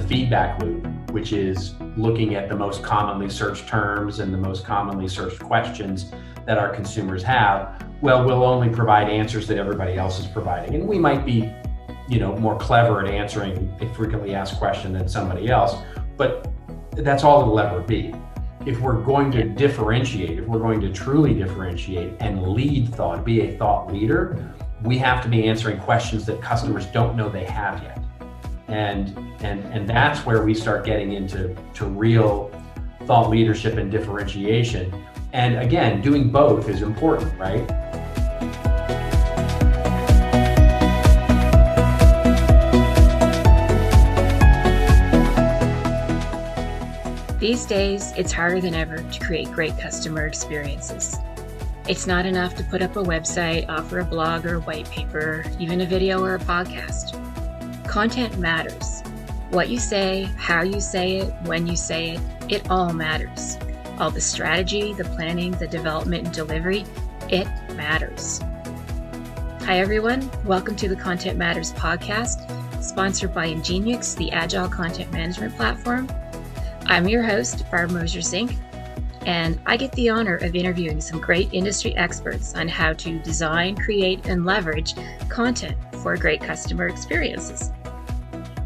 feedback loop, which is looking at the most commonly searched terms and the most commonly searched questions that our consumers have. Well, we'll only provide answers that everybody else is providing. And we might be, more clever at answering a frequently asked question than somebody else, but that's all it'll ever be. If we're going to differentiate, if we're going to truly differentiate and lead thought, be a thought leader, we have to be answering questions that customers don't know they have yet. And that's where we start getting into real thought leadership and differentiation. And again, doing both is important, right? These days, it's harder than ever to create great customer experiences. It's not enough to put up a website, offer a blog or a white paper, even a video or a podcast. Content matters. What you say, how you say it, when you say it, it all matters. All the strategy, the planning, the development and delivery, it matters. Hi everyone, welcome to the Content Matters podcast, sponsored by Ingenix, the Agile Content Management Platform. I'm your host, Barb Mosier-Zink, and I get the honor of interviewing some great industry experts on how to design, create, and leverage content for great customer experiences.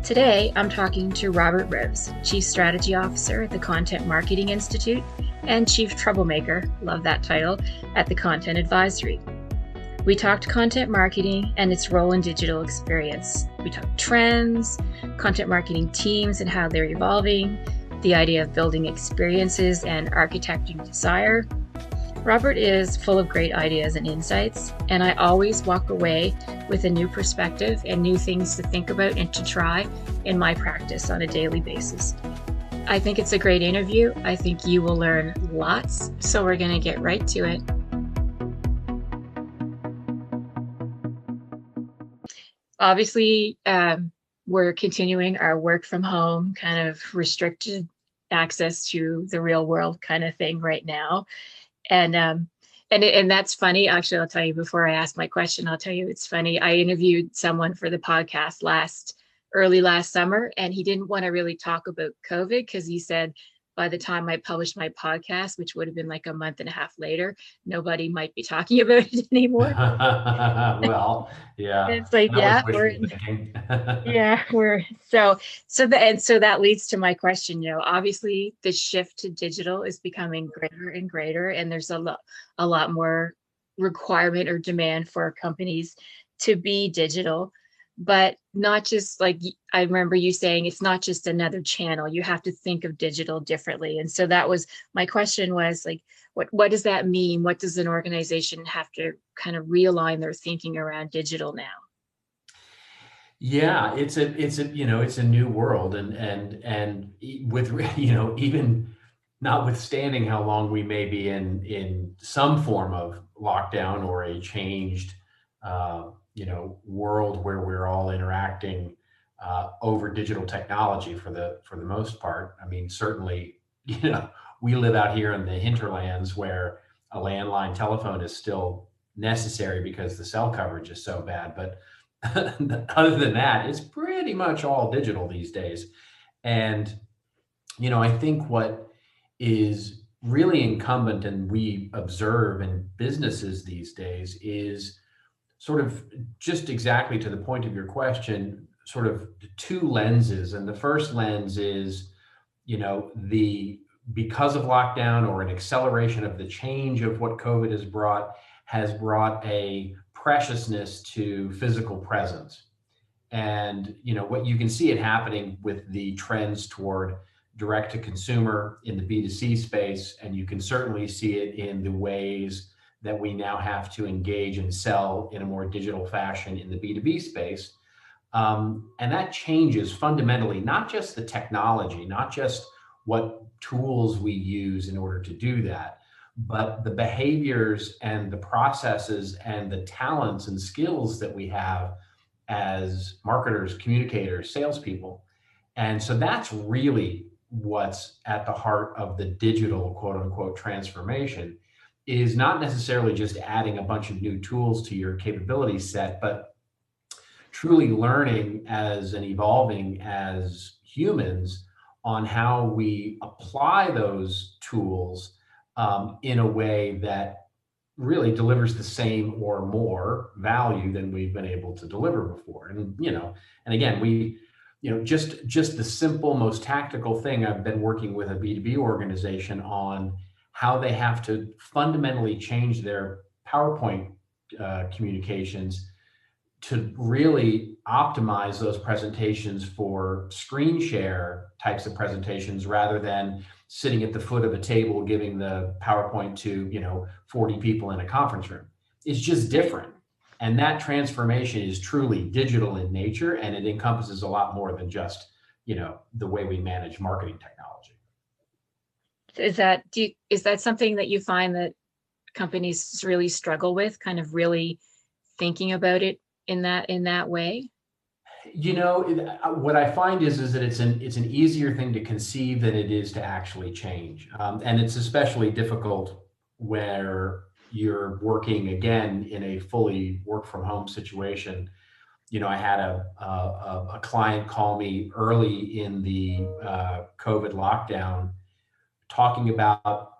Today, I'm talking to Robert Rose, Chief Strategy Officer at the Content Marketing Institute and Chief Troublemaker, love that title, at the Content Advisory. We talked content marketing and its role in digital experience. We talked trends, content marketing teams and how they're evolving, the idea of building experiences and architecting desire. Robert is full of great ideas and insights, and I always walk away with a new perspective and new things to think about and to try in my practice on a daily basis. I think it's a great interview. I think you will learn lots, so we're going to get right to it. Obviously, we're continuing our work from home, kind of restricted access to the real world kind of thing right now. And that's funny. Actually, I'll tell you before I ask my question, I'll tell you it's funny. I interviewed someone for the podcast early last summer, and he didn't want to really talk about COVID because he said by the time I published my podcast, which would have been like a month and a half later, nobody might be talking about it anymore. Well, yeah. It's like, that we're so that leads to my question. Obviously the shift to digital is becoming greater and greater, and there's a lot more requirement or demand for companies to be digital, but not just like, I remember you saying it's not just another channel. You have to think of digital differently. And so that was my question, was like, what does that mean? What does an organization have to kind of realign their thinking around digital now? Yeah, it's a new world, and with even notwithstanding how long we may be in some form of lockdown or a changed world where we're all interacting over digital technology for the most part. I mean, certainly, we live out here in the hinterlands where a landline telephone is still necessary because the cell coverage is so bad. But other than that, it's pretty much all digital these days. And, I think what is really incumbent and we observe in businesses these days is sort of just exactly to the point of your question, sort of two lenses. And the first lens is, because of lockdown or an acceleration of the change of what COVID has brought a preciousness to physical presence. And, what you can see it happening with the trends toward direct to consumer in the B2C space. And you can certainly see it in the ways that we now have to engage and sell in a more digital fashion in the B2B space. And that changes fundamentally, not just the technology, not just what tools we use in order to do that, but the behaviors and the processes and the talents and skills that we have as marketers, communicators, salespeople. And so that's really what's at the heart of the digital quote unquote transformation, is not necessarily just adding a bunch of new tools to your capability set, but truly learning as and evolving as humans on how we apply those tools in a way that really delivers the same or more value than we've been able to deliver before. And, and again, just the simple, most tactical thing, I've been working with a B2B organization on how they have to fundamentally change their PowerPoint communications to really optimize those presentations for screen share types of presentations rather than sitting at the foot of a table giving the PowerPoint to 40 people in a conference room. It's just different. And that transformation is truly digital in nature, and it encompasses a lot more than just the way we manage marketing technology. Is that something that you find that companies really struggle with, kind of really thinking about it in that way? What I find is that it's an easier thing to conceive than it is to actually change, and it's especially difficult where you're working again in a fully work from home situation. I had a client call me early in the COVID lockdown, talking about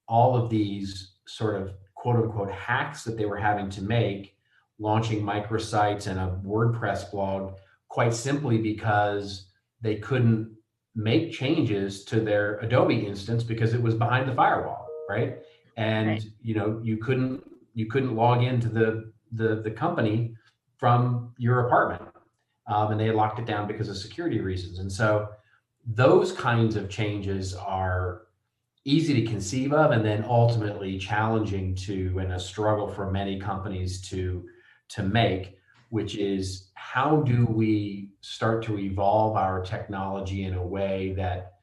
all of these sort of quote unquote hacks that they were having to make, launching microsites and a WordPress blog, quite simply because they couldn't make changes to their Adobe instance because it was behind the firewall, right? And Right. you couldn't log into the company from your apartment, and they had locked it down because of security reasons. And so those kinds of changes are easy to conceive of, and then ultimately challenging and a struggle for many companies to make, which is how do we start to evolve our technology in a way that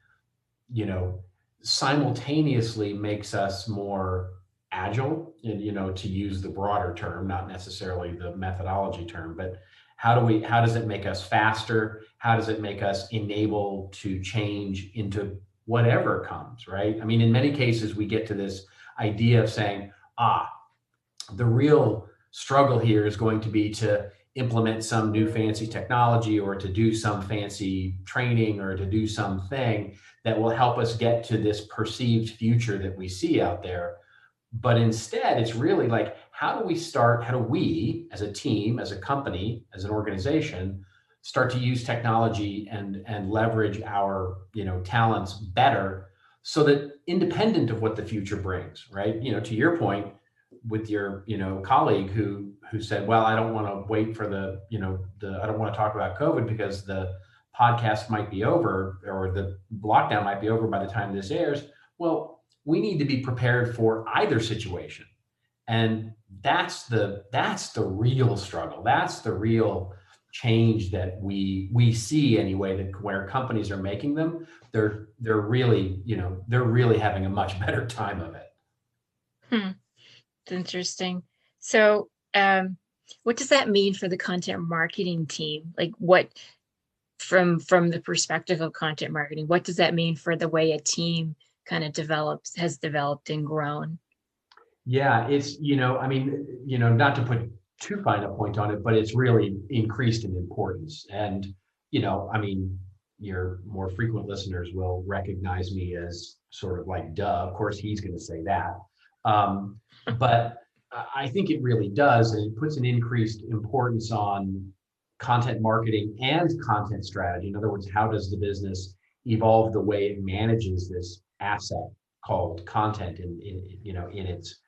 simultaneously makes us more agile, and to use the broader term, not necessarily the methodology term, but how does it make us faster? How does it make us enable to change into whatever comes, right? I mean, in many cases, we get to this idea of saying, the real struggle here is going to be to implement some new fancy technology or to do some fancy training or to do something that will help us get to this perceived future that we see out there. But instead, it's really like, how do we as a team, as a company, as an organization, start to use technology and leverage our talents better so that independent of what the future brings, right? To your point with your colleague who said, well, I don't want to wait for I don't want to talk about COVID because the podcast might be over or the lockdown might be over by the time this airs. Well, we need to be prepared for either situation. And that's the real struggle. That's the real change that we see anyway, that where companies are making them, they're really having a much better time of it. It's interesting. So what does that mean for the content marketing team? Like, what from the perspective of content marketing, what does that mean for the way a team kind of has developed and grown? Yeah, it's, not to put too fine a point on it, but it's really increased in importance. And, your more frequent listeners will recognize me as sort of like, duh, of course he's going to say that. But I think it really does, and it puts an increased importance on content marketing and content strategy. In other words, how does the business evolve the way it manages this asset called content in its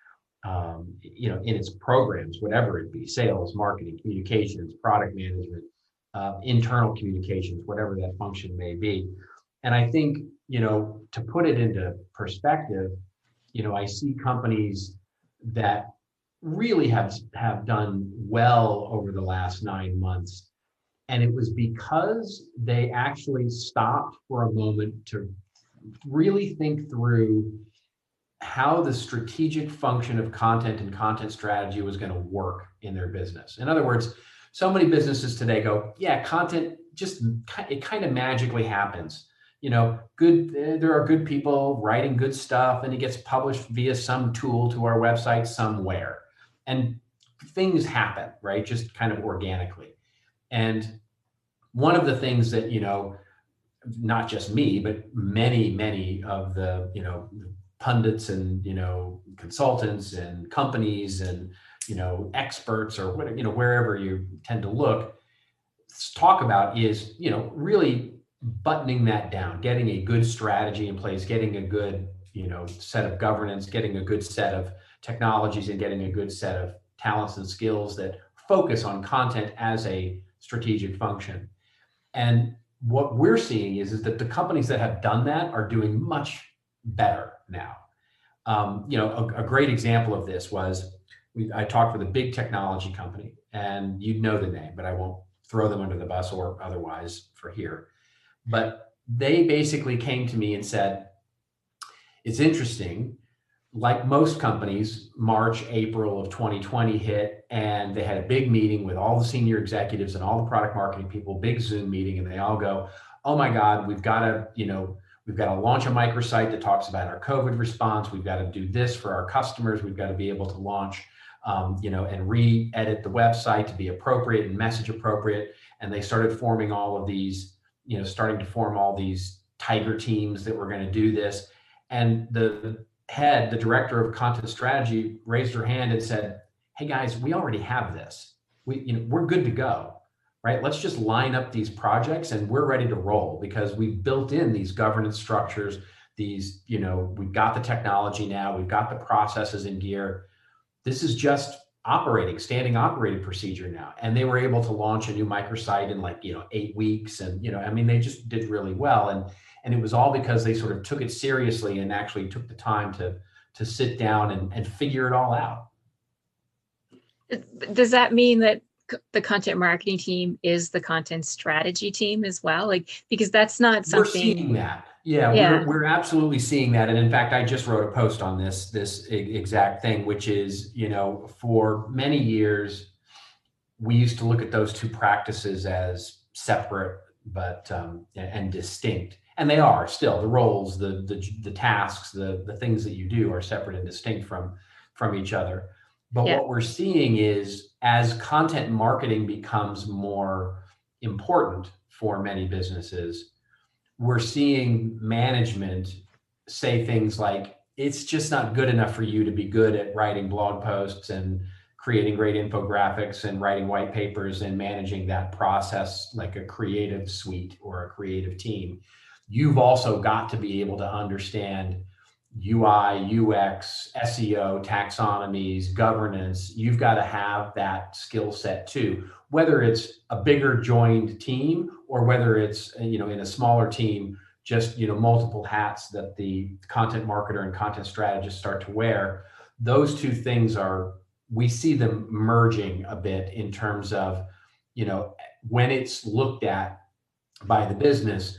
in its programs, whatever it be, sales, marketing, communications, product management, internal communications, whatever that function may be. And I think, to put it into perspective, I see companies that really have done well over the last 9 months. And it was because they actually stopped for a moment to really think through how the strategic function of content and content strategy was going to work in their business. In other words, so many businesses today go, yeah, content it kind of magically happens. There are good people writing good stuff and it gets published via some tool to our website somewhere. And things happen, right? Just kind of organically. And one of the things that, not just me, but many of the, pundits and, consultants and companies and, experts or whatever, wherever you tend to look, talk about is, really buttoning that down, getting a good strategy in place, getting a good, set of governance, getting a good set of technologies, and getting a good set of talents and skills that focus on content as a strategic function. And what we're seeing is that the companies that have done that are doing much better now. A great example of this was I talked with a big technology company, and you'd know the name, but I won't throw them under the bus or otherwise for here. But they basically came to me and said, it's interesting, like most companies, March, April of 2020 hit, and they had a big meeting with all the senior executives and all the product marketing people, big Zoom meeting, and they all go, oh my God, we've got to launch a microsite that talks about our COVID response. We've got to do this for our customers. We've got to be able to launch, and re-edit the website to be appropriate and message appropriate. And they started forming all of these, starting to form all these tiger teams that were going to do this. And the director of content strategy raised her hand and said, hey guys, we already have this. We're good to go. Right? Let's just line up these projects and we're ready to roll because we've built in these governance structures. We've got the technology now, we've got the processes in gear. This is just standing operating procedure now. And they were able to launch a new microsite in 8 weeks. And, they just did really well. And it was all because they sort of took it seriously and actually took the time to sit down and figure it all out. Does that mean that the content marketing team is the content strategy team as well? Because that's not something. We're seeing that. Yeah. We're absolutely seeing that. And in fact, I just wrote a post on this exact thing, which is, for many years, we used to look at those two practices as separate, but, and distinct. And they are still. The roles, the tasks, the things that you do are separate and distinct from each other. But what we're seeing is as content marketing becomes more important for many businesses, we're seeing management say things like, it's just not good enough for you to be good at writing blog posts and creating great infographics and writing white papers and managing that process like a creative suite or a creative team. You've also got to be able to understand UI, UX, SEO, taxonomies, governance. You've got to have that skill set too, whether it's a bigger joined team or whether it's, in a smaller team, just, multiple hats that the content marketer and content strategist start to wear. Those two things we see them merging a bit in terms of, when it's looked at by the business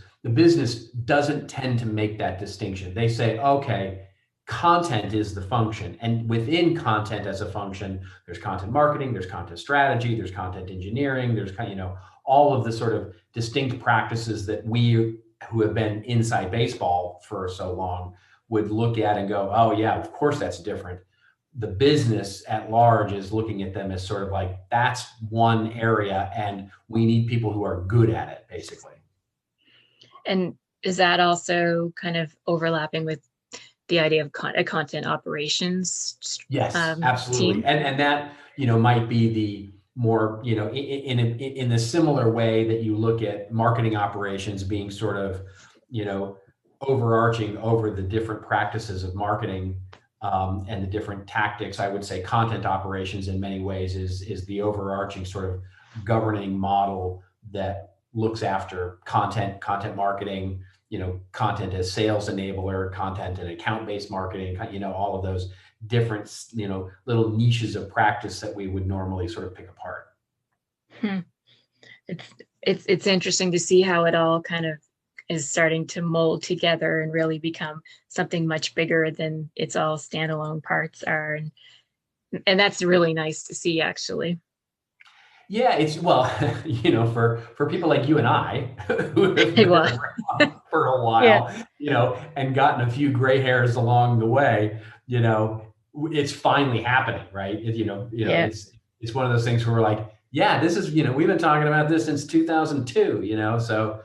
doesn't tend to make that distinction. They say, okay, content is the function. And within content as a function, there's content marketing, there's content strategy, there's content engineering, there's all of the sort of distinct practices that we who have been inside baseball for so long would look at and go, oh yeah, of course that's different. The business at large is looking at them as sort of like, that's one area and we need people who are good at it, basically. And is that also kind of overlapping with the idea of content operations? Yes, absolutely. And that, might be the more, in a similar way that you look at marketing operations being sort of, overarching over the different practices of marketing and the different tactics. I would say content operations in many ways is the overarching sort of governing model that looks after content marketing, content as sales enabler, content and account-based marketing, all of those different, little niches of practice that we would normally sort of pick apart. It's interesting to see how it all kind of is starting to mold together and really become something much bigger than its all standalone parts are. And that's really nice to see, actually. Yeah, it's for people like you and I who have been around for a while, and gotten a few gray hairs along the way, it's finally happening, right? It's one of those things where we're like, yeah, this is, we've been talking about this since 2002, so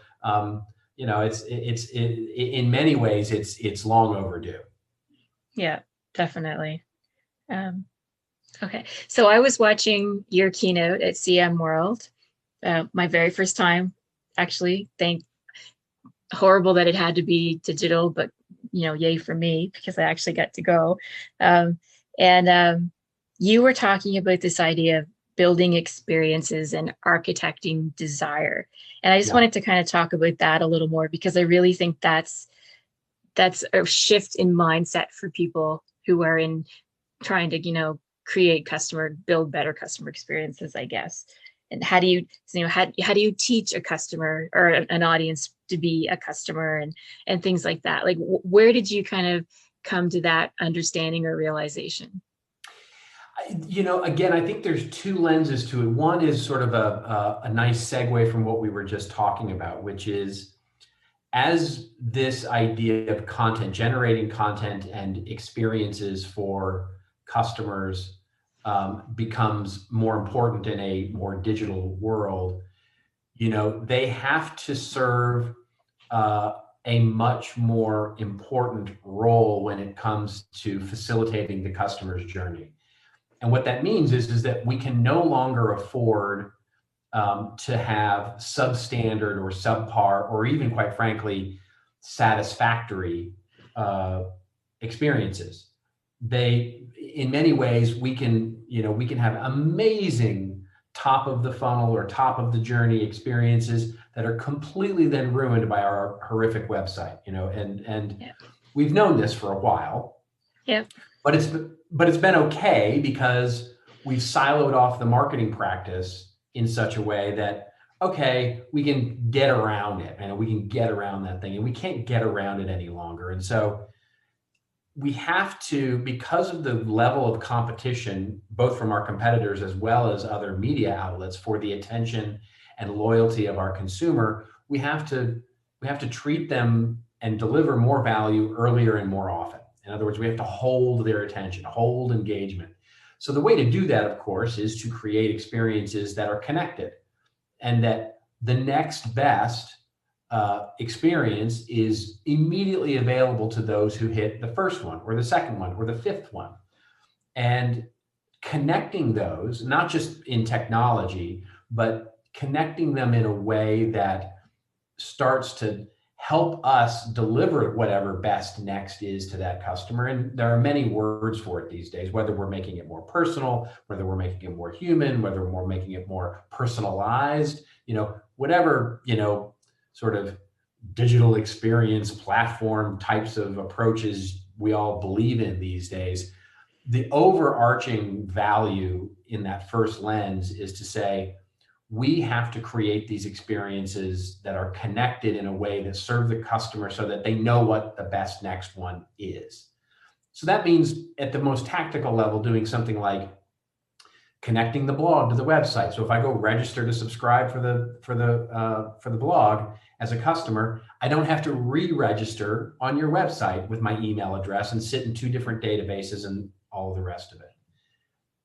in many ways, it's long overdue. Yeah, definitely. Um, okay. So I was watching your keynote at CM World, my very first time, actually. Horrible that it had to be digital, but yay for me because I actually got to go. Um, and you were talking about this idea of building experiences and architecting desire. And I just Yeah. wanted to kind of talk about that a little more because I really think that's a shift in mindset for people who are in trying to build better customer experiences, I guess. And how do you teach a customer or an audience to be a customer and things like that? Like, where did you kind of come to that understanding or realization? Again, I think there's two lenses to it. One is sort of a nice segue from what we were just talking about, which is, as this idea of generating content and experiences for customers becomes more important in a more digital world, they have to serve a much more important role when it comes to facilitating the customer's journey. And what that means is that we can no longer afford to have substandard or subpar, or even, quite frankly, satisfactory experiences. In many ways, we can have amazing top of the funnel or top of the journey experiences that are completely then ruined by our horrific website. And Yeah. We've known this for a while. Yeah. But it's been okay because we've siloed off the marketing practice in such a way that, okay, we can get around it and we can get around that thing, and we can't get around it any longer. And so we have to, because of the level of competition, both from our competitors as well as other media outlets, for the attention and loyalty of our consumer, we have to treat them and deliver more value earlier and more often. In other words, we have to hold their attention, hold engagement. So the way to do that, of course, is to create experiences that are connected, and that the next best experience is immediately available to those who hit the first one or the second one or the fifth one. And connecting those, not just in technology, but connecting them in a way that starts to help us deliver whatever best next is to that customer. And there are many words for it these days, whether we're making it more personal, whether we're making it more human, whether we're making it more personalized, whatever, sort of digital experience platform types of approaches we all believe in these days. The overarching value in that first lens is to say, we have to create these experiences that are connected in a way that serve the customer so that they know what the best next one is. So that means, at the most tactical level, doing something like connecting the blog to the website. So if I go register to subscribe for the blog as a customer, I don't have to re-register on your website with my email address and sit in two different databases and all of the rest of it.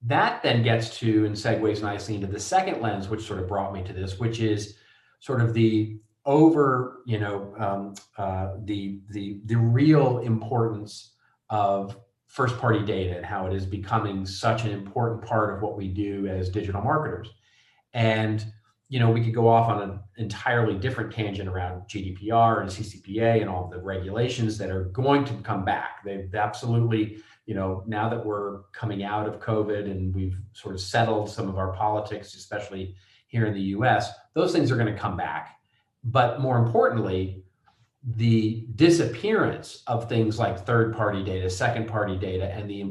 That then gets to and segues nicely into the second lens, which sort of brought me to this, which is sort of the the real importance of first-party data and how it is becoming such an important part of what we do as digital marketers. And we could go off on an entirely different tangent around GDPR and CCPA and all of the regulations that are going to come back. They've absolutely, now that we're coming out of COVID and we've sort of settled some of our politics, especially here in the US, those things are going to come back. But more importantly, the disappearance of things like third-party data, second-party data, and the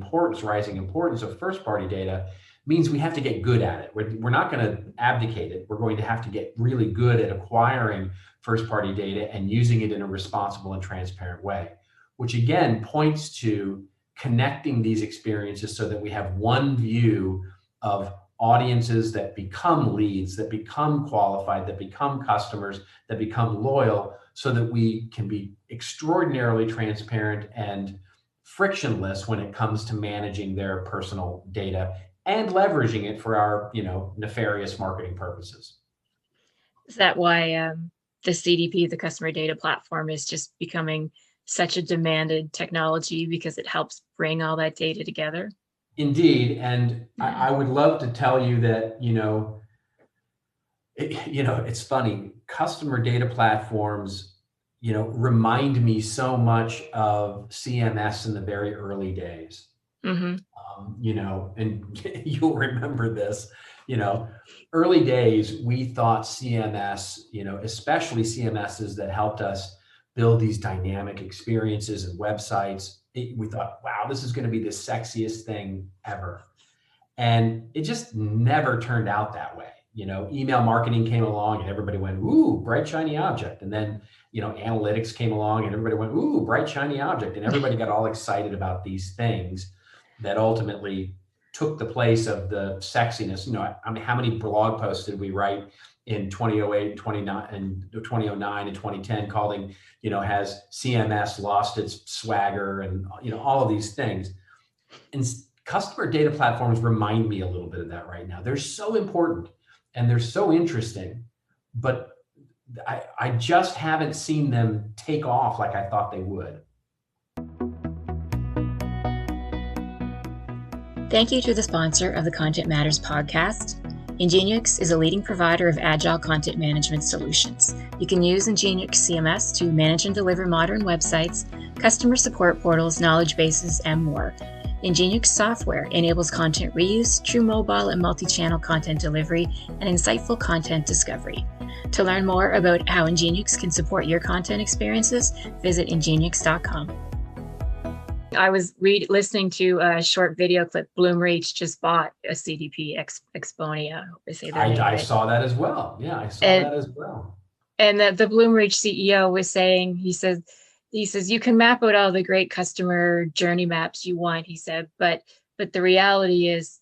rising importance of first-party data means we have to get good at it. We're not going to abdicate it. We're going to have to get really good at acquiring first-party data and using it in a responsible and transparent way, which again points to connecting these experiences so that we have one view of audiences that become leads, that become qualified, that become customers, that become loyal, so that we can be extraordinarily transparent and frictionless when it comes to managing their personal data and leveraging it for our, nefarious marketing purposes. Is that why the CDP, the customer data platform, is just becoming such a demanded technology because it helps bring all that data together. Indeed. And Yeah. I would love to tell you that, it's funny, customer data platforms, remind me so much of CMS in the very early days. Mm-hmm. And you'll remember this, you know, early days, we thought CMS, especially CMSs that helped us build these dynamic experiences and websites. We thought, wow, this is going to be the sexiest thing ever. And it just never turned out that way. Email marketing came along and everybody went, ooh, bright, shiny object. And then, analytics came along and everybody went, ooh, bright, shiny object. And everybody got all excited about these things that ultimately took the place of the sexiness. I mean, how many blog posts did we write in 2008, 29, and 2009 and 2010 calling, has CMS lost its swagger and, all of these things. And customer data platforms remind me a little bit of that right now. They're so important and they're so interesting, but I just haven't seen them take off like I thought they would. Thank you to the sponsor of the Content Matters podcast. Ingenix is a leading provider of agile content management solutions. You can use Ingenix CMS to manage and deliver modern websites, customer support portals, knowledge bases, and more. Ingenix software enables content reuse, true mobile and multi-channel content delivery, and insightful content discovery. To learn more about how Ingenix can support your content experiences, visit ingenix.com. I was listening to a short video clip. Bloomreach just bought a CDP, Exponia. I hope I say that name I right. saw that as well. Yeah, I saw that as well. And the Bloomreach CEO was saying, he says, you can map out all the great customer journey maps you want, he said, but the reality is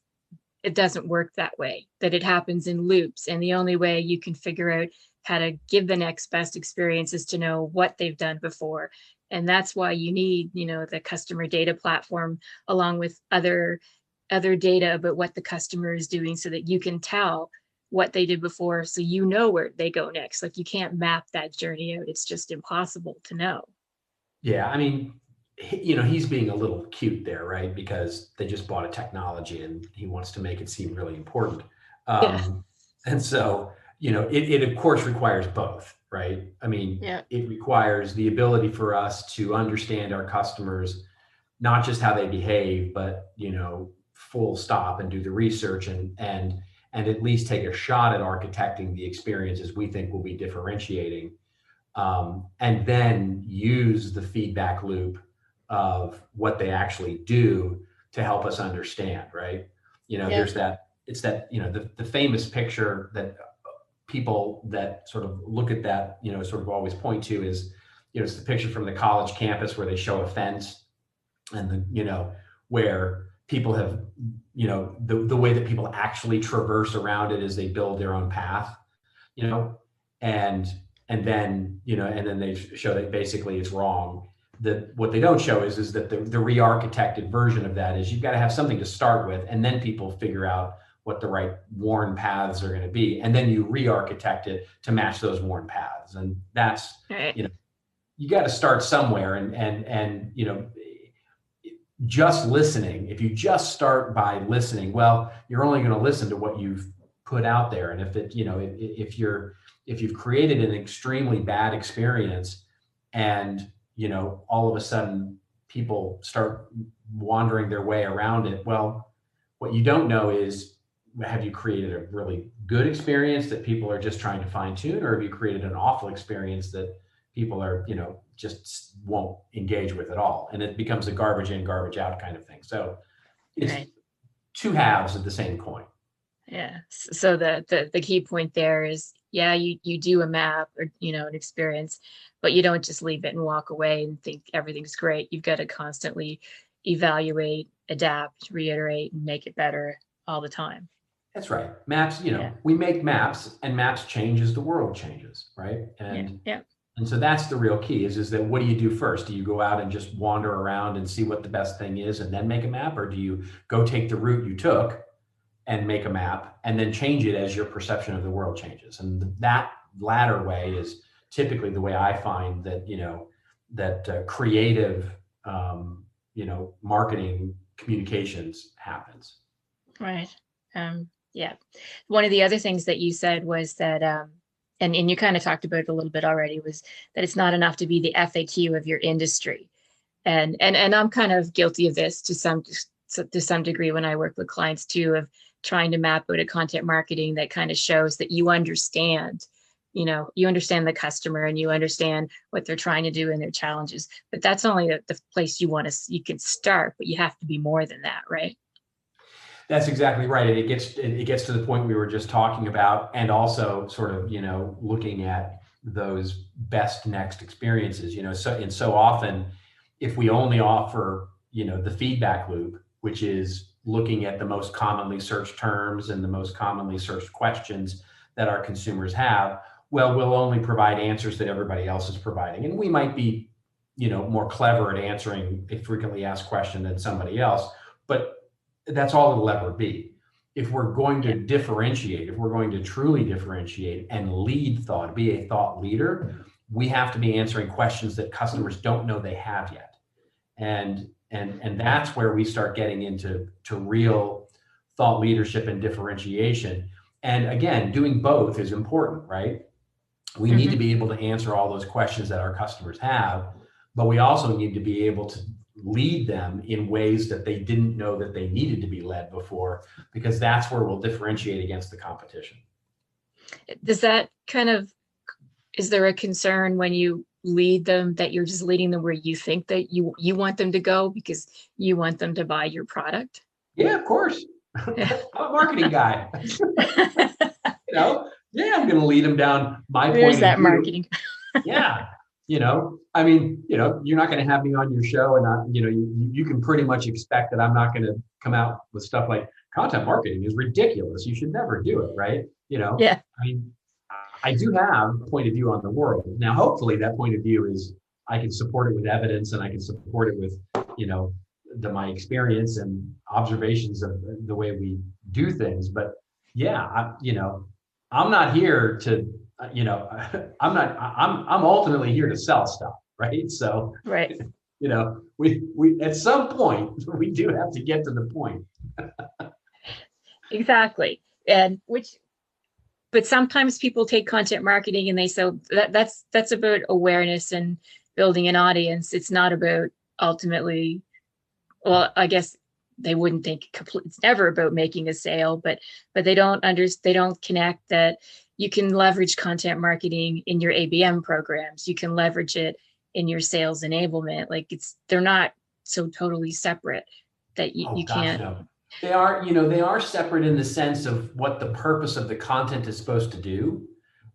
it doesn't work that way, that it happens in loops. And the only way you can figure out how to give the next best experience is to know what they've done before. And that's why you need, the customer data platform along with other data about what the customer is doing so that you can tell what they did before, so where they go next. Like, you can't map that journey out. It's just impossible to know. Yeah, I mean, he's being a little cute there, right? Because they just bought a technology and he wants to make it seem really important. And so, it of course requires both, right? I mean, It requires the ability for us to understand our customers, not just how they behave, but, full stop, and do the research and at least take a shot at architecting the experiences we think will be differentiating. And then use the feedback loop of what they actually do to help us understand, right? There's the famous picture that people that sort of look at that, sort of always point to is, it's the picture from the college campus where they show a fence and where people have, the way that people actually traverse around it is they build their own path, and then they show that basically it's wrong. What they don't show is that the re-architected version of that is you've got to have something to start with, and then people figure out what the right worn paths are going to be, and then you re-architect it to match those worn paths. And that's right. You got to start somewhere, and just listening. If you just start by listening, well, you're only going to listen to what you've put out there, and if you've created an extremely bad experience and, all of a sudden people start wandering their way around it, well, what you don't know is, have you created a really good experience that people are just trying to fine tune, or have you created an awful experience that people are, just won't engage with at all? And it becomes a garbage in, garbage out kind of thing. So it's two halves of the same coin. Yeah. So the key point there is, you do a map or, an experience, but you don't just leave it and walk away and think everything's great. You've got to constantly evaluate, adapt, reiterate, and make it better all the time. That's right. Maps, we make maps, and maps change as the world changes, right? And so that's the real key is that what do you do first? Do you go out and just wander around and see what the best thing is and then make a map? Or do you go take the route you took and make a map and then change it as your perception of the world changes? And that latter way is, typically the way I find that, creative, marketing communications happens. Right. Yeah. One of the other things that you said was that, and you kind of talked about it a little bit already, was that it's not enough to be the FAQ of your industry. And I'm kind of guilty of this to some degree when I work with clients too, of trying to map out a content marketing that kind of shows that you understand the customer and you understand what they're trying to do and their challenges. But that's only the place you can start, but you have to be more than that, right? That's exactly right. And it gets to the point we were just talking about, and also sort of, looking at those best next experiences, so often if we only offer, the feedback loop, which is looking at the most commonly searched terms and the most commonly searched questions that our consumers have, well, we'll only provide answers that everybody else is providing. And we might be, more clever at answering a frequently asked question than somebody else, but that's all it'll ever be. If we're going to differentiate, if we're going to truly differentiate and lead thought, be a thought leader, we have to be answering questions that customers don't know they have yet. And that's where we start getting into real thought leadership and differentiation. And again, doing both is important, right? We need to be able to answer all those questions that our customers have, but we also need to be able to lead them in ways that they didn't know that they needed to be led before, because that's where we'll differentiate against the competition. Does that is there a concern when you lead them that you're just leading them where you think that you want them to go because you want them to buy your product? Yeah, of course. I'm a marketing guy. I'm going to lead them down my point of view. There's that marketing. Yeah. You're not going to have me on your show and you can pretty much expect that I'm not going to come out with stuff like content marketing is ridiculous. You should never do it. Right. Yeah. I do have a point of view on the world. Now, hopefully that point of view is I can support it with evidence and I can support it with, my experience and observations of the way we do things. But yeah, I'm not here to, I'm ultimately here to sell stuff. Right. So, right. We at some point we do have to get to the point. Exactly. But sometimes people take content marketing and that's about awareness and building an audience. It's not about ultimately, well, I guess they wouldn't think it's never about making a sale, but they don't connect that you can leverage content marketing in your ABM programs. You can leverage it in your sales enablement. Like they're not so totally separate that you can't. No. They are separate in the sense of what the purpose of the content is supposed to do,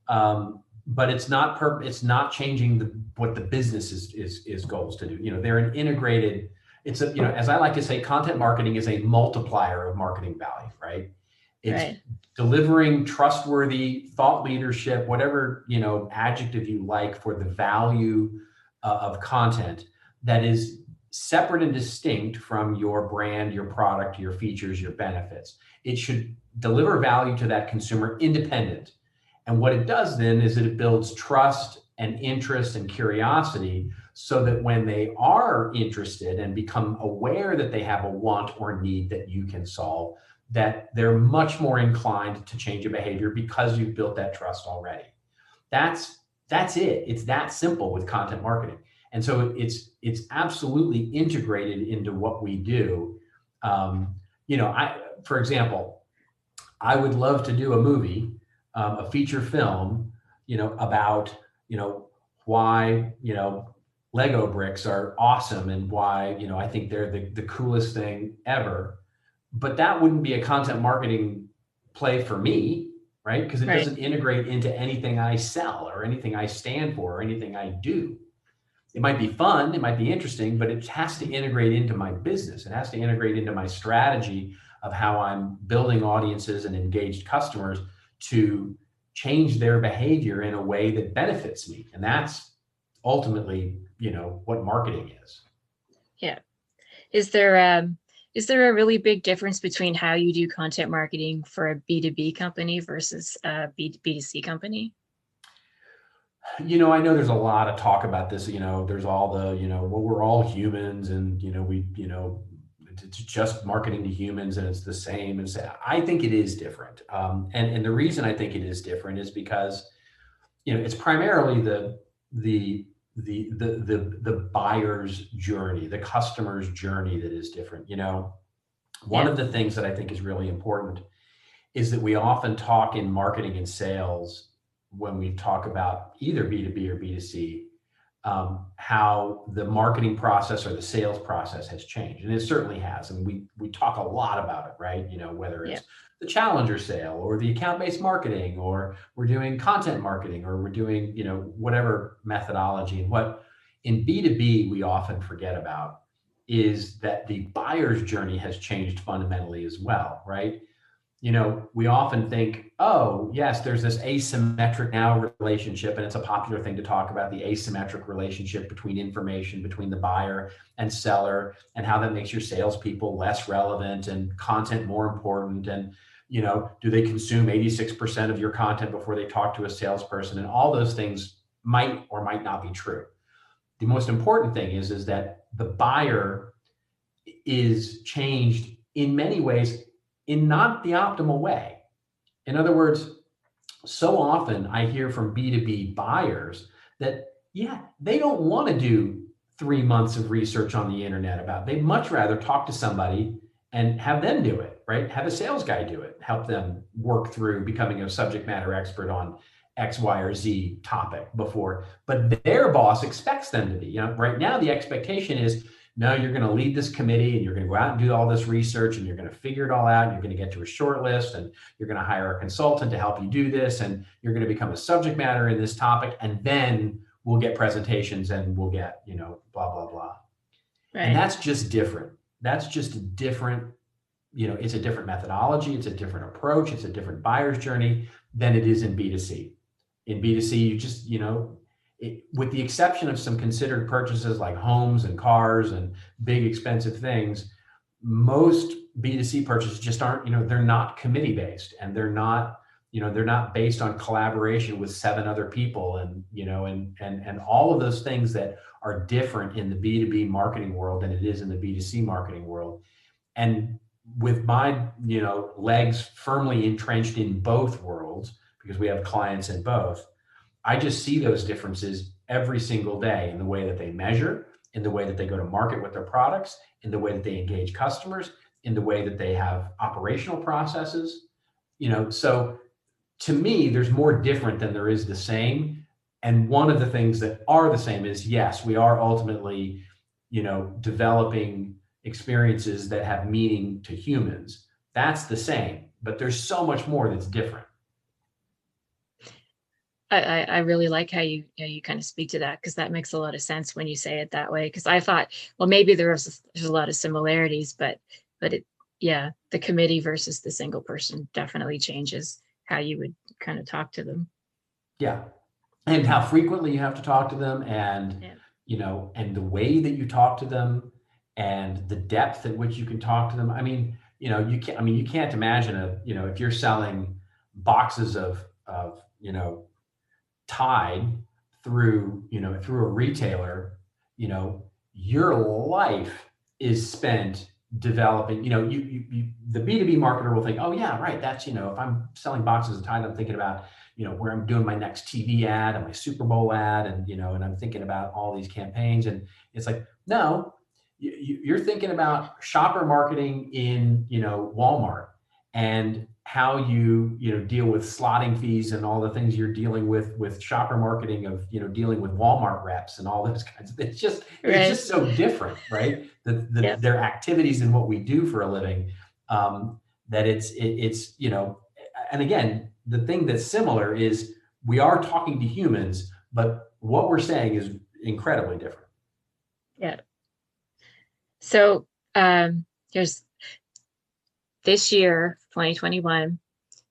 but it's not changing what the business is goals to do. They're an integrated. It's as I like to say, content marketing is a multiplier of marketing value, right? It's delivering trustworthy thought leadership, whatever adjective you like for the value of content that is separate and distinct from your brand, your product, your features, your benefits. It should deliver value to that consumer independent. And what it does then is it builds trust and interest and curiosity so that when they are interested and become aware that they have a want or need that you can solve, that they're much more inclined to change a behavior because you've built that trust already. That's it. It's that simple with content marketing. And so it's absolutely integrated into what we do. For example, I would love to do a movie, a feature film, about, why, Lego bricks are awesome and why, I think they're the coolest thing ever. But that wouldn't be a content marketing play for me, right? Because it doesn't integrate into anything I sell or anything I stand for or anything I do. It might be fun, it might be interesting, but it has to integrate into my business. It has to integrate into my strategy of how I'm building audiences and engaged customers to change their behavior in a way that benefits me. And that's ultimately, what marketing is. Yeah. Is there a really big difference between how you do content marketing for a B2B company versus a B2C company? I know there's a lot of talk about this. There's all the, well, we're all humans, and it's just marketing to humans, and it's the same. And so I think it is different. And the reason I think it is different is because, it's primarily the the buyer's journey, the customer's journey that is different. One Yeah. of the things that I think is really important is that we often talk in marketing and sales when we talk about either B2B or B2C, how the marketing process or the sales process has changed. And it certainly has. And we talk a lot about it, right? Whether Yeah. it's the challenger sale or the account-based marketing, or we're doing content marketing, or we're doing, whatever methodology. And what in B2B we often forget about is that the buyer's journey has changed fundamentally as well, right? We often think, oh, yes, there's this asymmetric now relationship, and it's a popular thing to talk about the asymmetric relationship between information between the buyer and seller, and how that makes your salespeople less relevant and content more important. And, do they consume 86% of your content before they talk to a salesperson? And all those things might or might not be true. The most important thing is that the buyer is changed in many ways in not the optimal way. In other words, so often I hear from B2B buyers that, yeah, they don't want to do 3 months of research on the internet about it. They'd much rather talk to somebody and have them do it, right? Have a sales guy do it, help them work through becoming a subject matter expert on X, Y, or Z topic before. But their boss expects them to be. Right now the expectation is, no, you're going to lead this committee, and you're going to go out and do all this research, and you're going to figure it all out. And you're going to get to a short list, and you're going to hire a consultant to help you do this. And you're going to become a subject matter in this topic. And then we'll get presentations, and we'll get, blah, blah, blah. And Right. that's just different. That's just a different, it's a different methodology. It's a different approach. It's a different buyer's journey than it is in B2C. In B2C, you just, with the exception of some considered purchases like homes and cars and big expensive things, most B2C purchases just aren't, they're not committee based, and they're not based on collaboration with 7 other people, and, and all of those things that are different in the B2B marketing world than it is in the B2C marketing world. And with my, legs firmly entrenched in both worlds, because we have clients in both, I just see those differences every single day in the way that they measure, in the way that they go to market with their products, in the way that they engage customers, in the way that they have operational processes. So to me, there's more different than there is the same. And one of the things that are the same is, yes, we are ultimately, developing experiences that have meaning to humans. That's the same, but there's so much more that's different. I really like how you kind of speak to that, because that makes a lot of sense when you say it that way. Because I thought, well, maybe there's a lot of similarities, but it, yeah, the committee versus the single person definitely changes how you would kind of talk to them. Yeah. And how frequently you have to talk to them, and, Yeah. and the way that you talk to them, and the depth at which you can talk to them. I mean, you can't imagine if you're selling boxes of, Tide through a retailer, your life is spent developing, the B2B marketer will think, oh yeah, right. That's, if I'm selling boxes of Tide, I'm thinking about, where I'm doing my next TV ad and my Super Bowl ad, and, and I'm thinking about all these campaigns. And it's like, no, you're thinking about shopper marketing in, Walmart, and how you deal with slotting fees and all the things you're dealing with shopper marketing of, dealing with Walmart reps and all those kinds of, it's Right. just so different, right? Yep. Their activities and what we do for a living, that it's, and again, the thing that's similar is we are talking to humans, but what we're saying is incredibly different. Yeah. So here's this year, 2021,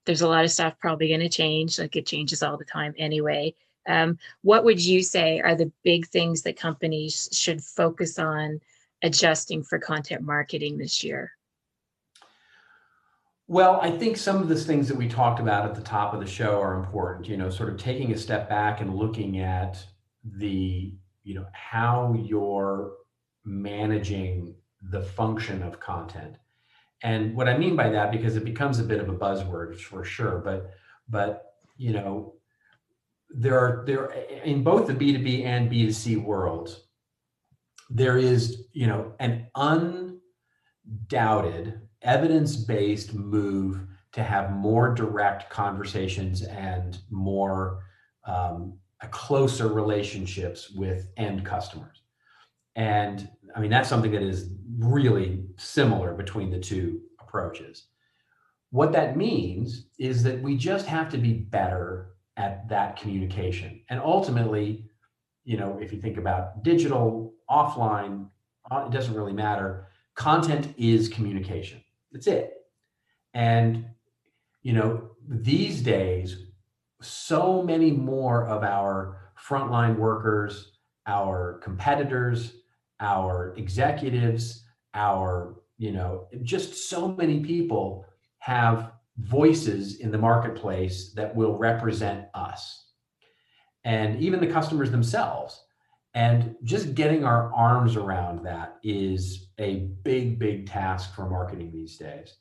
there's a lot of stuff probably going to change. Like, it changes all the time anyway. What would you say are the big things that companies should focus on adjusting for content marketing this year? Well, I think some of the things that we talked about at the top of the show are important, sort of taking a step back and looking at the, how you're managing the function of content. And what I mean by that, because it becomes a bit of a buzzword for sure, but there in both the B2B and B2C worlds, there is, an undoubted evidence-based move to have more direct conversations and more closer relationships with end customers. And I mean, that's something that is really similar between the two approaches. What that means is that we just have to be better at that communication. And ultimately, if you think about digital, offline, it doesn't really matter. Content is communication. That's it. And, these days, so many more of our frontline workers, our competitors, our executives, just so many people have voices in the marketplace that will represent us and even the customers themselves. And just getting our arms around that is a big, big task for marketing these days.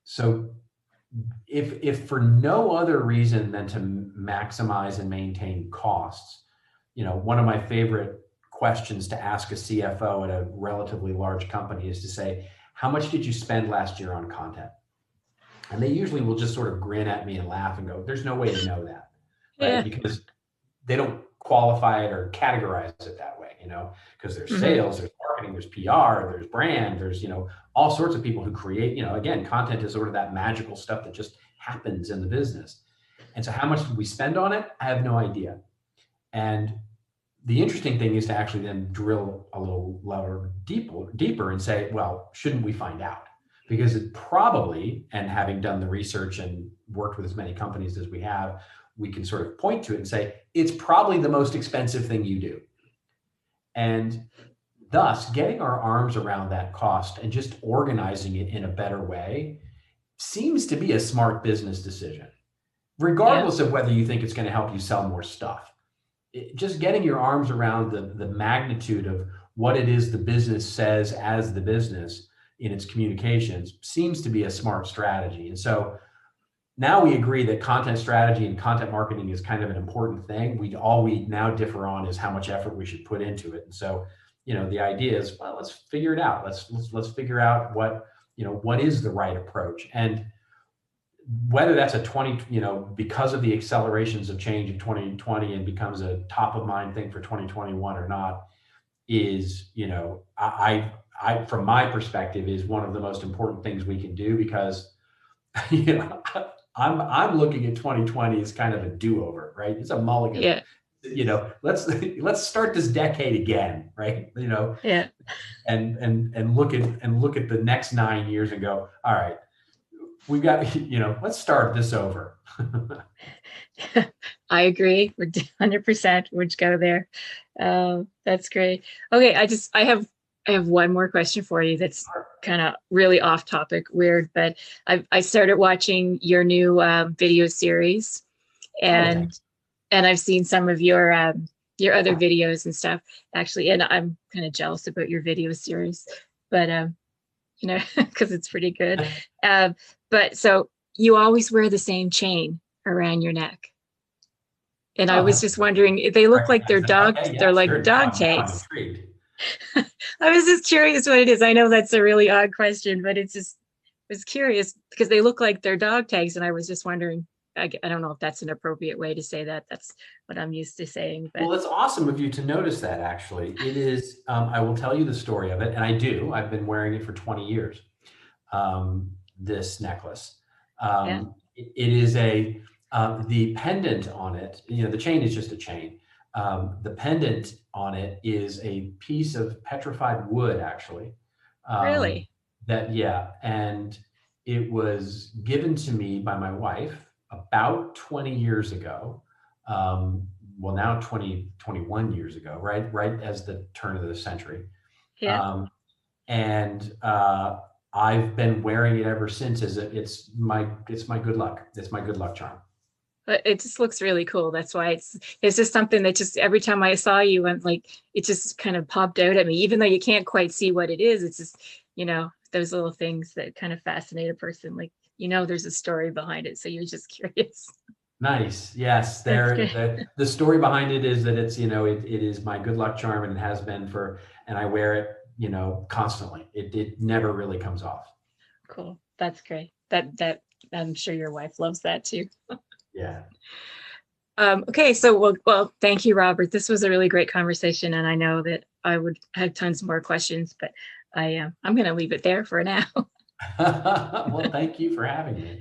So if for no other reason than to maximize and maintain costs, one of my favorite questions to ask a CFO at a relatively large company is to say, how much did you spend last year on content? And they usually will just sort of grin at me and laugh and go, there's no way to know that, right? Yeah. Because they don't qualify it or categorize it that way, because there's sales, there's marketing, there's PR, there's brand, there's, all sorts of people who create, again, content is sort of that magical stuff that just happens in the business. And so how much did we spend on it? I have no idea. And the interesting thing is to actually then drill a little level deeper and say, well, shouldn't we find out? Because it probably, and having done the research and worked with as many companies as we have, we can sort of point to it and say, it's probably the most expensive thing you do. And thus, getting our arms around that cost and just organizing it in a better way seems to be a smart business decision, regardless of whether you think it's going to help you sell more stuff. Just getting your arms around the magnitude of what it is the business says as the business in its communications seems to be a smart strategy. And so now we agree that content strategy and content marketing is kind of an important thing. All we now differ on is how much effort we should put into it. And so, the idea is, well, let's figure it out. Let's figure out what is the right approach. And whether that's because of the accelerations of change in 2020 and becomes a top of mind thing for 2021 or not is, I from my perspective, is one of the most important things we can do, because, I'm looking at 2020 as kind of a do-over, right? It's a mulligan. Yeah. Let's start this decade again, right? Yeah. And look at the next 9 years and go, all right, we got, let's start this over. I agree. We're 100%. We'll just go there. That's great. Okay. I have one more question for you that's kind of really off topic, weird, but I started watching your new video series, and I've seen some of your other videos and stuff, actually, and I'm kind of jealous about your video series, but because it's pretty good. But so you always wear the same chain around your neck. And I was just wondering, they look like they're dog, they're like dog tags. I was just curious what it is. I know that's a really odd question, but I was curious because they look like they're dog tags. And I was just wondering, I don't know if that's an appropriate way to say that. That's what I'm used to saying. But. Well, it's awesome of you to notice that, actually. It is, I will tell you the story of it. And I've been wearing it for 20 years, this necklace. It is the pendant on it, the chain is just a chain. The pendant on it is a piece of petrified wood, actually. Really? And it was given to me by my wife about 20 years ago. Well, now 21 years ago, right as the turn of the century. Yeah. I've been wearing it ever since. It's my good luck. It's my good luck charm. But it just looks really cool. That's why it's just something that just every time I saw you and like it just kind of popped out at me, even though you can't quite see what it is. It's just, those little things that kind of fascinate a person. Like, there's a story behind it. So you're just curious. Nice. Yes. That's good. The story behind it is that it's, it is my good luck charm, and it has been and I wear it, constantly. It never really comes off. Cool. That's great. That I'm sure your wife loves that too. Yeah. Okay, so well, thank you, Robert. This was a really great conversation, and I know that I would have tons more questions, but I'm going to leave it there for now. Well, thank you for having me.